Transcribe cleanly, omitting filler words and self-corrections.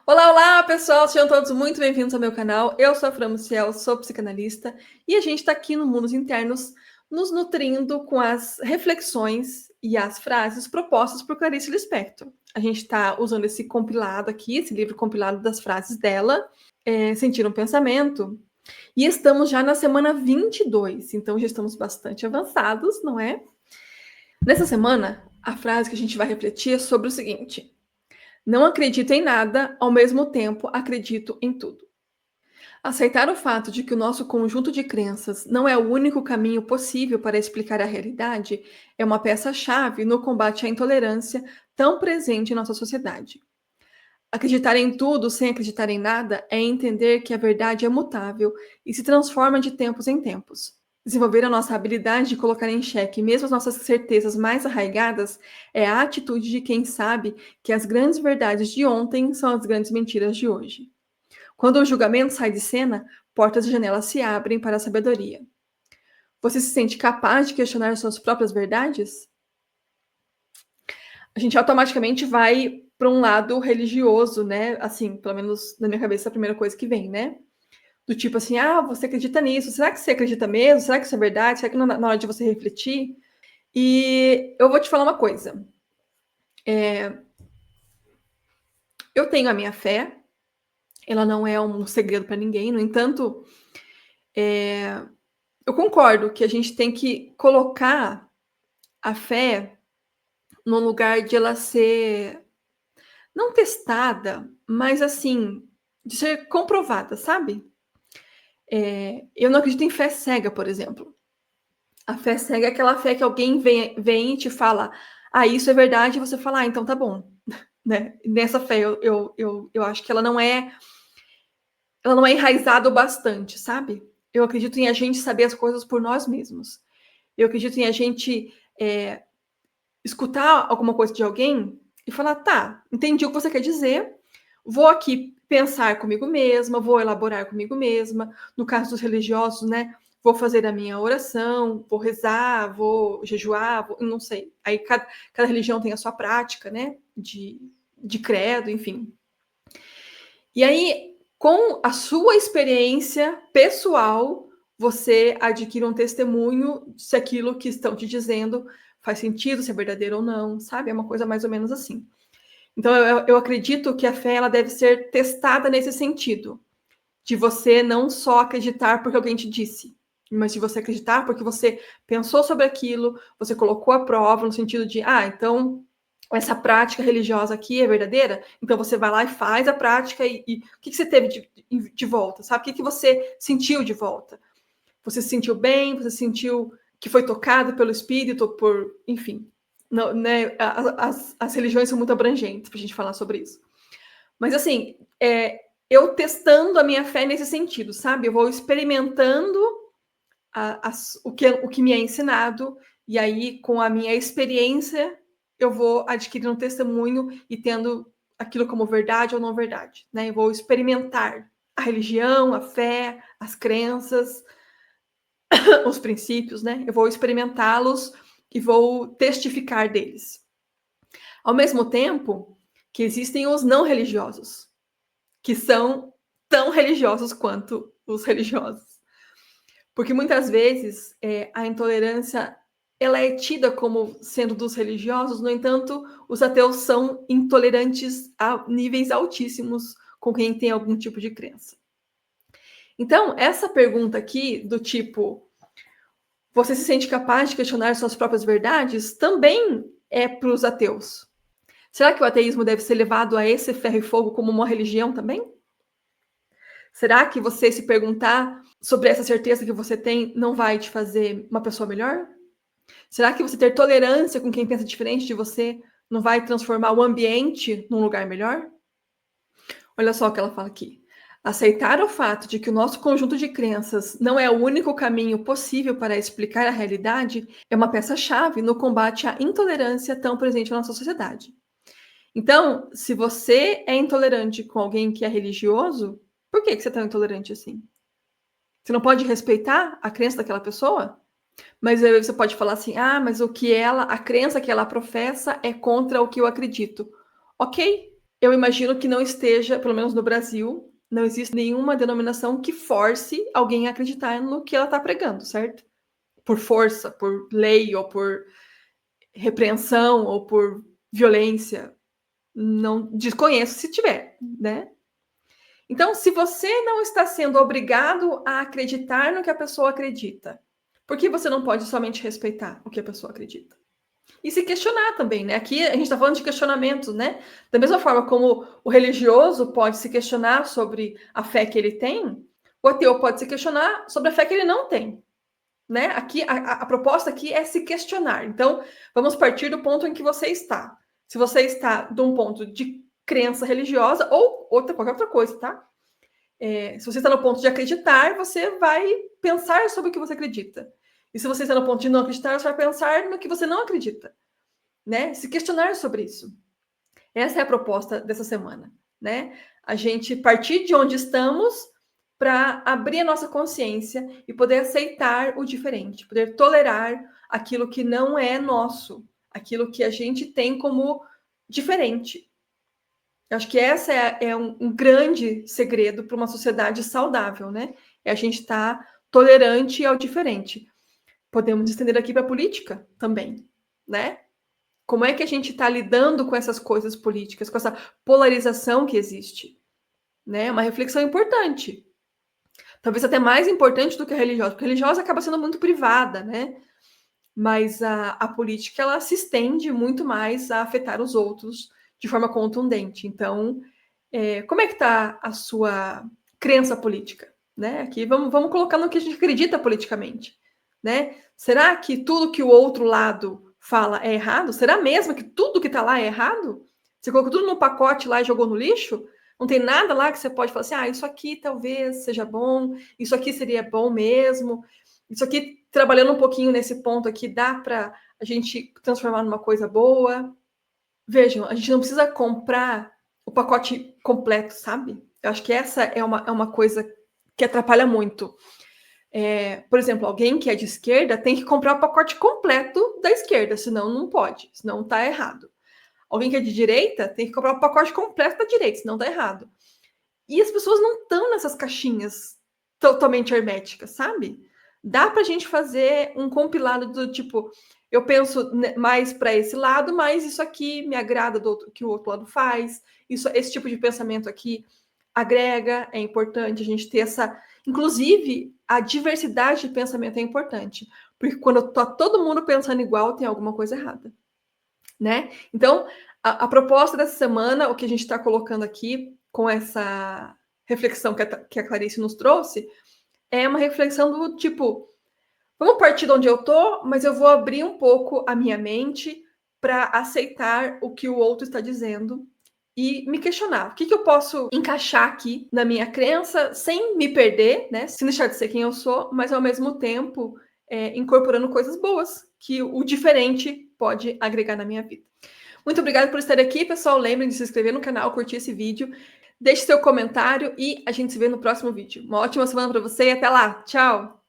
Olá, olá, pessoal! Sejam todos muito bem-vindos ao meu canal. Eu sou a Fran Maciel, sou psicanalista e a gente está aqui no Mundos Internos nos nutrindo com as reflexões e as frases propostas por Clarice Lispector. A gente está usando esse compilado aqui, esse livro compilado das frases dela, Sentir um Pensamento, e estamos já na semana 22, então já estamos bastante avançados, não é? Nessa semana, a frase que a gente vai refletir é sobre o seguinte: não acredito em nada, ao mesmo tempo acredito em tudo. Aceitar o fato de que o nosso conjunto de crenças não é o único caminho possível para explicar a realidade é uma peça-chave no combate à intolerância tão presente em nossa sociedade. Acreditar em tudo sem acreditar em nada é entender que a verdade é mutável e se transforma de tempos em tempos. Desenvolver a nossa habilidade de colocar em xeque mesmo as nossas certezas mais arraigadas é a atitude de quem sabe que as grandes verdades de ontem são as grandes mentiras de hoje. Quando o julgamento sai de cena, portas e janelas se abrem para a sabedoria. Você se sente capaz de questionar suas próprias verdades? A gente automaticamente vai para um lado religioso, né? Assim, pelo menos na minha cabeça, a primeira coisa que vem, né? Do tipo assim, você acredita nisso? Será que você acredita mesmo? Será que isso é verdade? Será que na hora de você refletir? E eu vou te falar uma coisa. Eu tenho a minha fé, ela não é um segredo para ninguém, no entanto, eu concordo que a gente tem que colocar a fé num lugar de ela ser não testada, mas assim, de ser comprovada, sabe? Eu não acredito em fé cega, por exemplo. A fé cega é aquela fé que alguém vem e te fala, isso é verdade, e você fala, então tá bom. Né? Nessa fé, eu acho que ela não é enraizada o bastante, sabe? Eu acredito em a gente saber as coisas por nós mesmos. Eu acredito em a gente escutar alguma coisa de alguém e falar, tá, entendi o que você quer dizer, vou aqui pensar comigo mesma, vou elaborar comigo mesma. No caso dos religiosos, né? Vou fazer a minha oração, vou rezar, vou jejuar, não sei. Aí cada religião tem a sua prática, né? De credo, enfim. E aí, com a sua experiência pessoal, você adquire um testemunho se aquilo que estão te dizendo faz sentido, se é verdadeiro ou não, sabe? É uma coisa mais ou menos assim. Então, eu acredito que a fé ela deve ser testada nesse sentido, de você não só acreditar porque alguém te disse, mas de você acreditar porque você pensou sobre aquilo, você colocou a prova no sentido de, então essa prática religiosa aqui é verdadeira, então você vai lá e faz a prática e o que você teve de volta, sabe? O que você sentiu de volta? Você se sentiu bem? Você sentiu que foi tocado pelo Espírito? Enfim, não, né? As religiões são muito abrangentes para a gente falar sobre isso. Mas assim, eu testando a minha fé nesse sentido, sabe? Eu vou experimentando o que me é ensinado, e aí, com a minha experiência, eu vou adquirindo um testemunho e tendo aquilo como verdade ou não verdade, né? Eu vou experimentar a religião, a fé, as crenças, os princípios, né? Eu vou experimentá-los e vou testificar deles. Ao mesmo tempo que existem os não religiosos, que são tão religiosos quanto os religiosos. Porque muitas vezes a intolerância ela é tida como sendo dos religiosos, no entanto, os ateus são intolerantes a níveis altíssimos com quem tem algum tipo de crença. Então, essa pergunta aqui, do tipo, você se sente capaz de questionar suas próprias verdades, também é para os ateus. Será que o ateísmo deve ser levado a esse ferro e fogo como uma religião também? Será que você se perguntar sobre essa certeza que você tem não vai te fazer uma pessoa melhor? Será que você ter tolerância com quem pensa diferente de você não vai transformar o ambiente num lugar melhor? Olha só o que ela fala aqui. Aceitar o fato de que o nosso conjunto de crenças não é o único caminho possível para explicar a realidade é uma peça-chave no combate à intolerância tão presente na nossa sociedade. Então, se você é intolerante com alguém que é religioso, por que você é tão intolerante assim? Você não pode respeitar a crença daquela pessoa? Mas aí você pode falar assim, mas a crença que ela professa é contra o que eu acredito. Ok, eu imagino que não esteja, pelo menos no Brasil, não existe nenhuma denominação que force alguém a acreditar no que ela está pregando, certo? Por força, por lei, ou por repreensão, ou por violência. Não desconheço se tiver, né? Então, se você não está sendo obrigado a acreditar no que a pessoa acredita, por que você não pode somente respeitar o que a pessoa acredita? E se questionar também, né? Aqui a gente está falando de questionamentos, né? Da mesma forma como o religioso pode se questionar sobre a fé que ele tem, o ateu pode se questionar sobre a fé que ele não tem, né? Aqui a proposta aqui é se questionar. Então, vamos partir do ponto em que você está. Se você está de um ponto de crença religiosa ou qualquer outra coisa, tá? Se você está no ponto de acreditar, você vai pensar sobre o que você acredita. E se você está no ponto de não acreditar, você vai pensar no que você não acredita, né? Se questionar sobre isso. Essa é a proposta dessa semana, né? A gente partir de onde estamos para abrir a nossa consciência e poder aceitar o diferente, poder tolerar aquilo que não é nosso, aquilo que a gente tem como diferente. Eu acho que essa é um grande segredo para uma sociedade saudável, né? É a gente estar tolerante ao diferente. Podemos estender aqui para a política também, né? Como é que a gente está lidando com essas coisas políticas, com essa polarização que existe? Né? Uma reflexão importante. Talvez até mais importante do que a religiosa, porque a religiosa acaba sendo muito privada, né? Mas a política, ela se estende muito mais a afetar os outros de forma contundente. Então, como é que está a sua crença política? Né? Aqui vamos colocar no que a gente acredita politicamente. Né? Será que tudo que o outro lado fala é errado? Será mesmo que tudo que está lá é errado? Você colocou tudo num pacote lá e jogou no lixo? Não tem nada lá que você pode falar assim, isso aqui talvez seja bom, isso aqui seria bom mesmo, isso aqui, trabalhando um pouquinho nesse ponto aqui, dá para a gente transformar numa coisa boa. Vejam, a gente não precisa comprar o pacote completo, sabe? Eu acho que essa é uma coisa que atrapalha muito. Por exemplo, alguém que é de esquerda tem que comprar o pacote completo da esquerda, senão não pode, senão está errado. Alguém que é de direita tem que comprar o pacote completo da direita, senão está errado. E as pessoas não estão nessas caixinhas totalmente herméticas, sabe? Dá para a gente fazer um compilado do tipo, eu penso mais para esse lado, mas isso aqui me agrada do que o outro lado faz. Esse tipo de pensamento aqui agrega, é importante a gente ter essa. Inclusive, a diversidade de pensamento é importante, porque quando está todo mundo pensando igual, tem alguma coisa errada, né? Então, a proposta dessa semana, o que a gente está colocando aqui com essa reflexão que a Clarice nos trouxe, é uma reflexão do tipo, vamos partir de onde eu tô, mas eu vou abrir um pouco a minha mente para aceitar o que o outro está dizendo e me questionar. O que eu posso encaixar aqui na minha crença sem me perder, né? Sem deixar de ser quem eu sou, mas ao mesmo tempo incorporando coisas boas que o diferente pode agregar na minha vida. Muito obrigada por estar aqui, pessoal. Lembrem de se inscrever no canal, curtir esse vídeo, deixe seu comentário e a gente se vê no próximo vídeo. Uma ótima semana para você e até lá. Tchau!